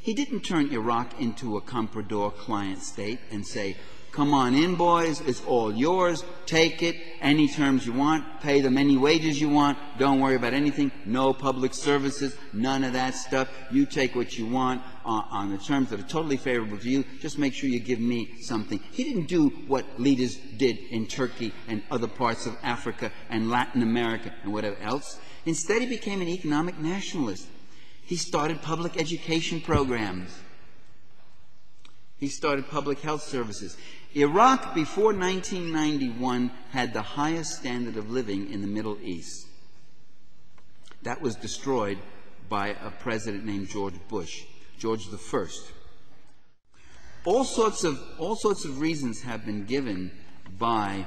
He didn't turn Iraq into a comprador client state and say, come on in, boys, it's all yours, take it, any terms you want, pay them any wages you want, don't worry about anything, no public services, none of that stuff, you take what you want on the terms that are totally favorable to you, just make sure you give me something. He didn't do what leaders did in Turkey and other parts of Africa and Latin America and whatever else. Instead, he became an economic nationalist. He started public education programs. He started public health services. Iraq, before 1991, had the highest standard of living in the Middle East. That was destroyed by a president named George Bush, George I. All sorts of reasons have been given by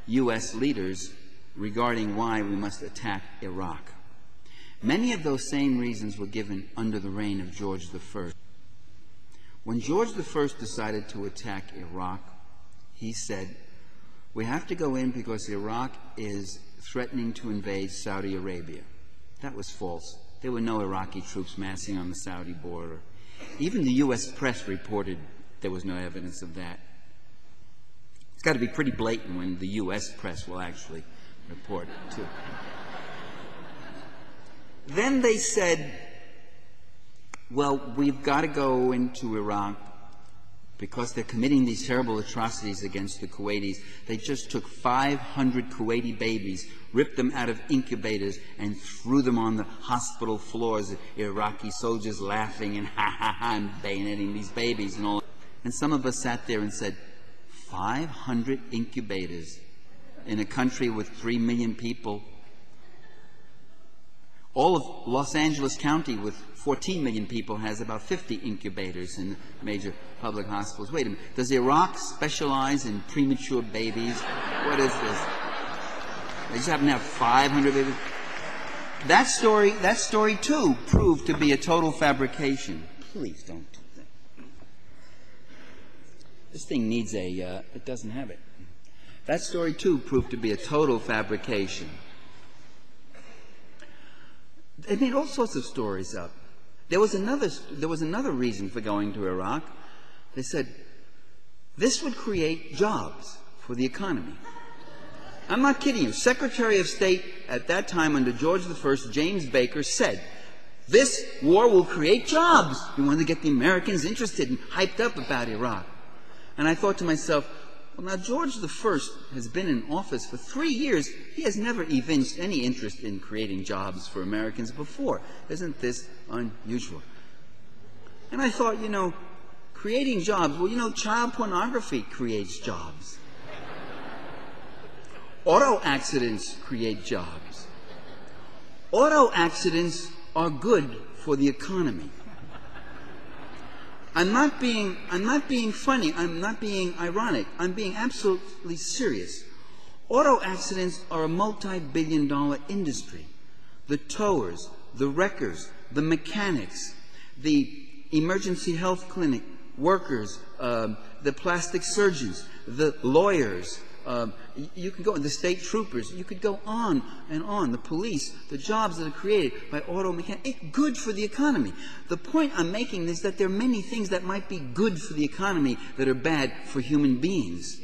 U.S. leaders regarding why we must attack Iraq. Many of those same reasons were given under the reign of George I. When George I decided to attack Iraq, he said, we have to go in because Iraq is threatening to invade Saudi Arabia. That was false. There were no Iraqi troops massing on the Saudi border. Even the U.S. press reported there was no evidence of that. It's got to be pretty blatant when the U.S. press will actually report it, too. Then they said, well, we've got to go into Iraq because they're committing these terrible atrocities against the Kuwaitis. They just took 500 Kuwaiti babies, ripped them out of incubators, and threw them on the hospital floors. Iraqi soldiers laughing and ha-ha-ha and bayoneting these babies and all. And some of us sat there and said, 500 incubators in a country with 3 million people. All of Los Angeles County with 14 million people has about 50 incubators in major public hospitals. Wait a minute. Does Iraq specialize in premature babies? What is this? They just happen to have 500 babies? That story too proved to be a total fabrication. Please don't do that. This thing needs it doesn't have it. That story too proved to be a total fabrication. They made all sorts of stories up. There was another reason for going to Iraq. They said, this would create jobs for the economy. I'm not kidding you. Secretary of State at that time under George I, James Baker, said, this war will create jobs. He wanted to get the Americans interested and hyped up about Iraq. And I thought to myself, well, now George I has been in office for 3 years. He has never evinced any interest in creating jobs for Americans before. Isn't this unusual? And I thought, creating jobs, well, child pornography creates jobs. Auto accidents create jobs. Auto accidents are good for the economy. I'm not being funny. I'm not being ironic. I'm being absolutely serious. Auto accidents are a multi-billion-dollar industry. The towers, the wreckers, the mechanics, the emergency health clinic workers, the plastic surgeons, the lawyers, you can go, the state troopers, you could go on and on, the police, the jobs that are created by auto mechanics. It's good for the economy. The point I'm making is that there are many things that might be good for the economy that are bad for human beings.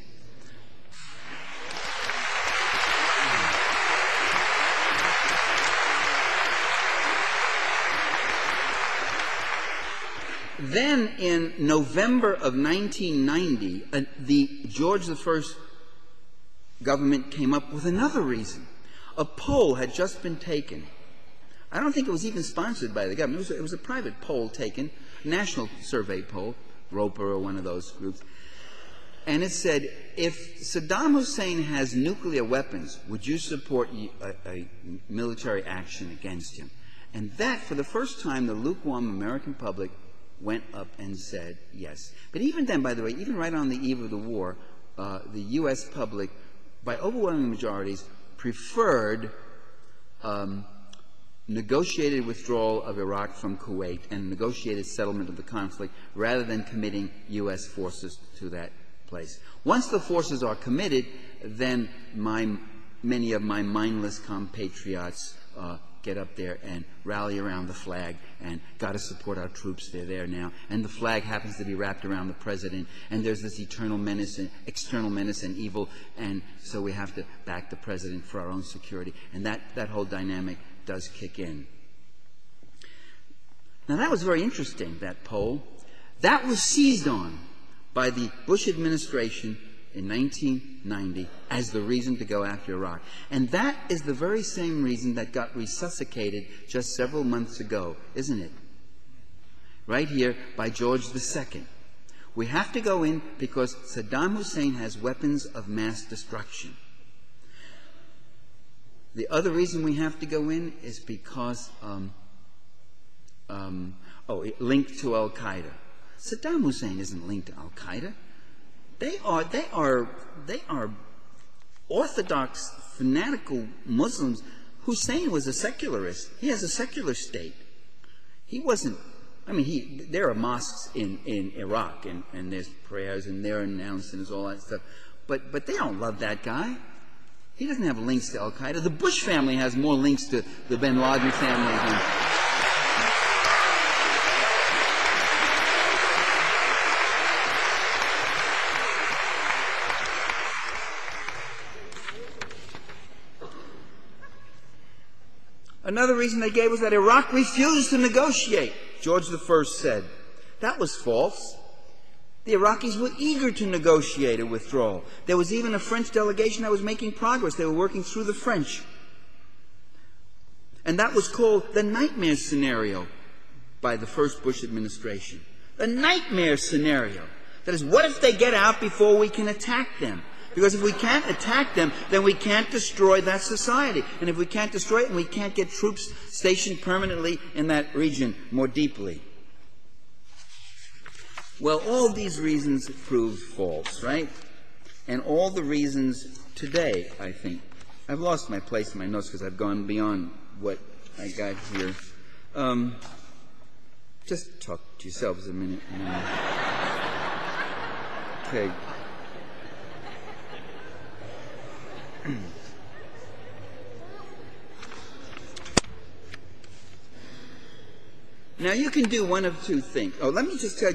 Then in November of 1990, the George I government came up with another reason. A poll had just been taken. I don't think it was even sponsored by the government. It was a private poll taken, national survey poll, Roper or one of those groups. And it said, if Saddam Hussein has nuclear weapons, would you support a military action against him? And that, for the first time, the lukewarm American public went up and said yes. But even then, by the way, even right on the eve of the war, the U.S. public, by overwhelming majorities, preferred negotiated withdrawal of Iraq from Kuwait and negotiated settlement of the conflict rather than committing U.S. forces to that place. Once the forces are committed, then many of my mindless compatriots get up there and rally around the flag and got to support our troops. They're there now. And the flag happens to be wrapped around the president. And there's this eternal menace and external menace and evil. And so we have to back the president for our own security. And that whole dynamic does kick in. Now, that was very interesting, that poll. That was seized on by the Bush administration in 1990 as the reason to go after Iraq. And that is the very same reason that got resuscitated just several months ago, isn't it? Right here by George II. We have to go in because Saddam Hussein has weapons of mass destruction. The other reason we have to go in is because linked to Al-Qaeda. Saddam Hussein isn't linked to Al-Qaeda. They are orthodox, fanatical Muslims. Hussein was a secularist. He has a secular state. He wasn't. I mean, there are mosques in Iraq, and there's prayers, and they're announced, and there's all that stuff. But they don't love that guy. He doesn't have links to Al Qaeda. The Bush family has more links to the Bin Laden family than. Another reason they gave was that Iraq refused to negotiate, George I said. That was false. The Iraqis were eager to negotiate a withdrawal. There was even a French delegation that was making progress. They were working through the French. And that was called the nightmare scenario by the first Bush administration. The nightmare scenario. That is, what if they get out before we can attack them? Because if we can't attack them, then we can't destroy that society. And if we can't destroy it, then we can't get troops stationed permanently in that region more deeply. Well, all these reasons proved false, right? And all the reasons today, I think. I've lost my place in my notes because I've gone beyond what I got here. Just talk to yourselves a minute. Okay. Now you can do one of two things. Oh, let me tell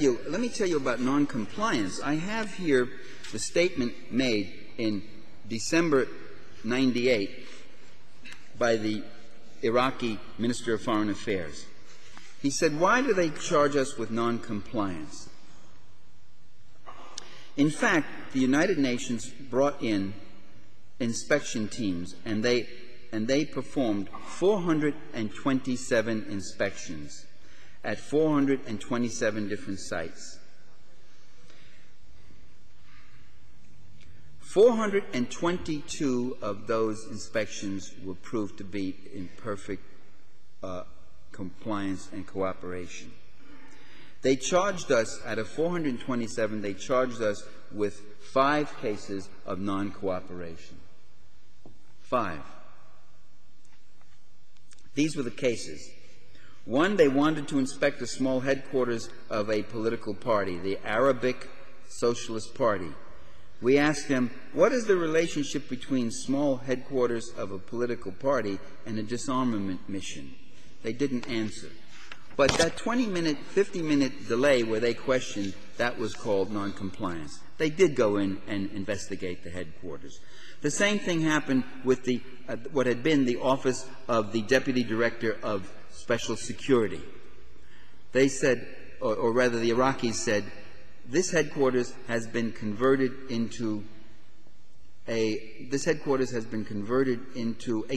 you about non-compliance. I have here the statement made in December 98 by the Iraqi Minister of Foreign Affairs. He said, "Why do they charge us with non-compliance?" In fact, the United Nations brought in inspection teams, and they performed 427 inspections at 427 different sites. 422 of those inspections were proved to be in perfect compliance and cooperation. They charged us, out of 427, they charged us with 5 cases of non-cooperation. 5. These were the cases. 1, they wanted to inspect the small headquarters of a political party, the Arabic Socialist Party. We asked them, what is the relationship between small headquarters of a political party and a disarmament mission? They didn't answer. But that 20-minute, 50-minute delay where they questioned, that was called noncompliance. They did go in and investigate the headquarters. The same thing happened with what had been the office of the Deputy Director of Special Security. They said, or rather the Iraqis said, this headquarters has been converted into a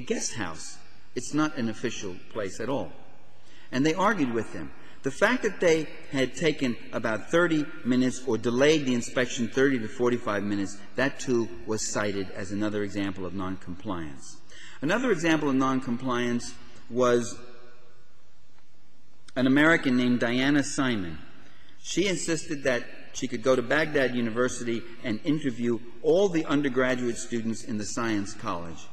guest house. It's not an official place at all. And they argued with them. The fact that they had taken about 30 minutes or delayed the inspection 30 to 45 minutes, that too was cited as another example of noncompliance. Another example of noncompliance was an American named Diana Simon. She insisted that she could go to Baghdad University and interview all the undergraduate students in the Science College.